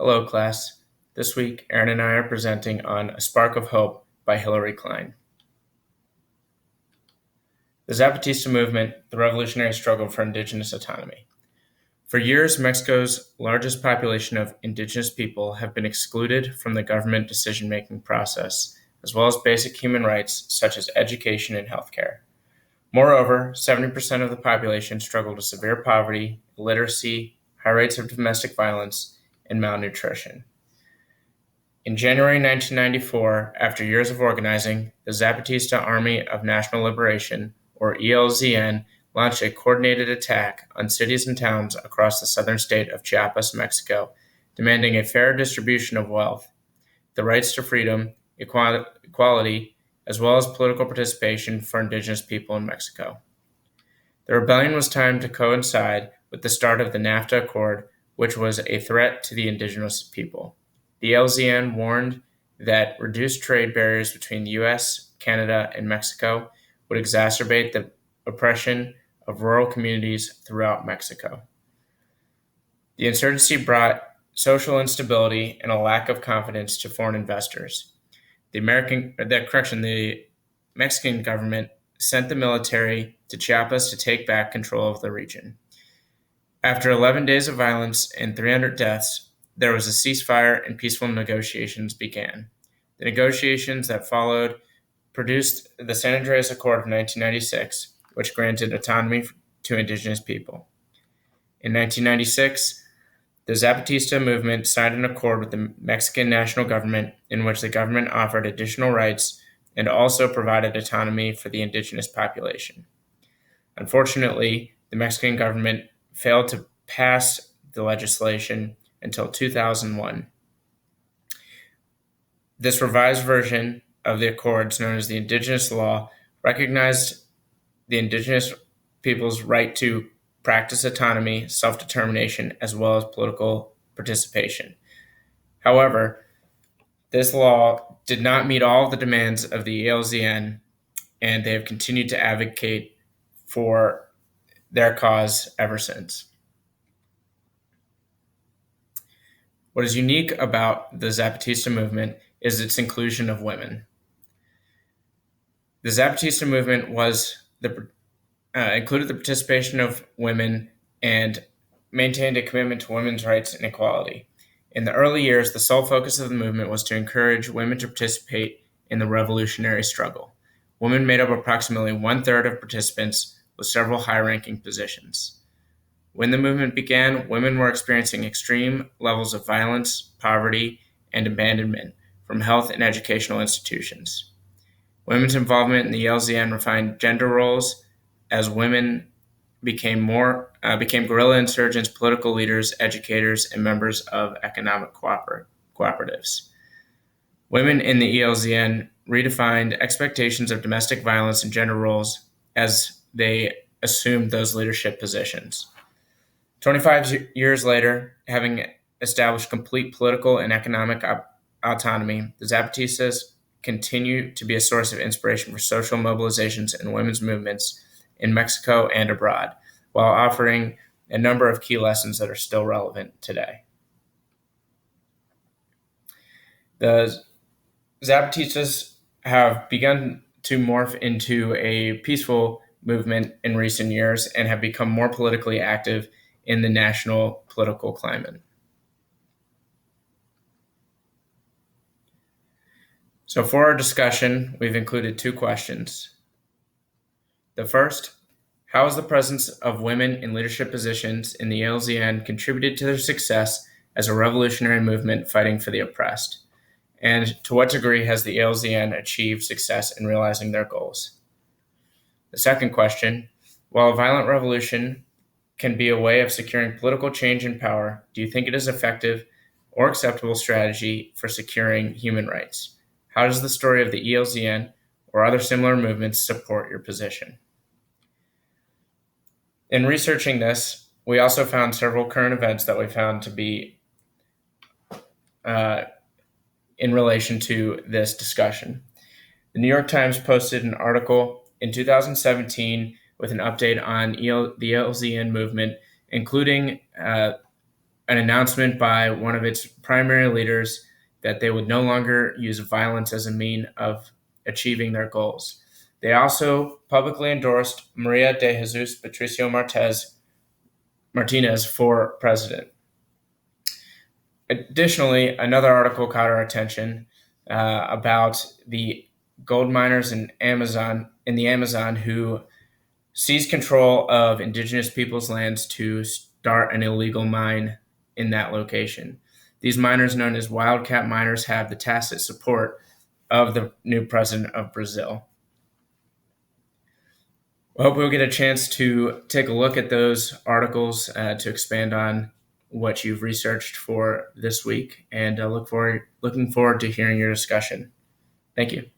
Hello, class. This week, Aaron and I are presenting on A Spark of Hope by Hilary Klein. The Zapatista movement, the revolutionary struggle for indigenous autonomy. For years, Mexico's largest population of indigenous people have been excluded from the government decision-making process, as well as basic human rights such as education and healthcare. Moreover, 70% of the population struggle with severe poverty, illiteracy, high rates of domestic violence, and malnutrition. In January 1994, after years of organizing, the Zapatista Army of National Liberation, or ELZN, launched a coordinated attack on cities and towns across the southern state of Chiapas, Mexico, demanding a fair distribution of wealth, the rights to freedom, equality, as well as political participation for indigenous people in Mexico. The rebellion was timed to coincide with the start of the NAFTA Accord, which was a threat to the indigenous people. The LZN warned that reduced trade barriers between the U.S., Canada, and Mexico would exacerbate the oppression of rural communities throughout Mexico. The insurgency brought social instability and a lack of confidence to foreign investors. The Mexican government sent the military to Chiapas to take back control of the region. After 11 days of violence and 300 deaths, there was a ceasefire and peaceful negotiations began. The negotiations that followed produced the San Andreas Accord of 1996, which granted autonomy to indigenous people. In 1996, the Zapatista movement signed an accord with the Mexican national government in which the government offered additional rights and also provided autonomy for the indigenous population. Unfortunately, the Mexican government failed to pass the legislation until 2001. This revised version of the Accords, known as the Indigenous Law, recognized the indigenous people's right to practice autonomy, self-determination, as well as political participation. However, this law did not meet all of the demands of the ELZN, and they have continued to advocate for their cause ever since. What is unique about the Zapatista movement is its inclusion of women. The Zapatista movement included the participation of women and maintained a commitment to women's rights and equality. In the early years, the sole focus of the movement was to encourage women to participate in the revolutionary struggle. Women made up approximately 1/3 of participants with several high-ranking positions. When the movement began, women were experiencing extreme levels of violence, poverty, and abandonment from health and educational institutions. Women's involvement in the LZN refined gender roles as women became guerrilla insurgents, political leaders, educators, and members of economic cooperatives. Women in the ELZN redefined expectations of domestic violence and gender roles as they assumed those leadership positions. 25 years later, having established complete political and economic autonomy, the Zapatistas continue to be a source of inspiration for social mobilizations and women's movements in Mexico and abroad, while offering a number of key lessons that are still relevant today. The Zapatistas have begun to morph into a peaceful movement in recent years and have become more politically active in the national political climate. So for our discussion, we've included 2 questions. The first, how has the presence of women in leadership positions in the LZN contributed to their success as a revolutionary movement fighting for the oppressed? And to what degree has the LZN achieved success in realizing their goals? The second question, while a violent revolution can be a way of securing political change and power, do you think it is effective or acceptable strategy for securing human rights? How does the story of the ELZN or other similar movements support your position? In researching this, we also found several current events that we found to be in relation to this discussion. The New York Times posted an article in 2017 with an update on the LZN movement, including an announcement by one of its primary leaders that they would no longer use violence as a mean of achieving their goals. They also publicly endorsed Maria de Jesus Patricio Martinez for president. Additionally, another article caught our attention about the gold miners in the Amazon who seized control of indigenous peoples' lands to start an illegal mine in that location. These miners, known as wildcat miners, have the tacit support of the new president of Brazil. I hope we'll get a chance to take a look at those articles to expand on what you've researched for this week, and looking forward to hearing your discussion. Thank you.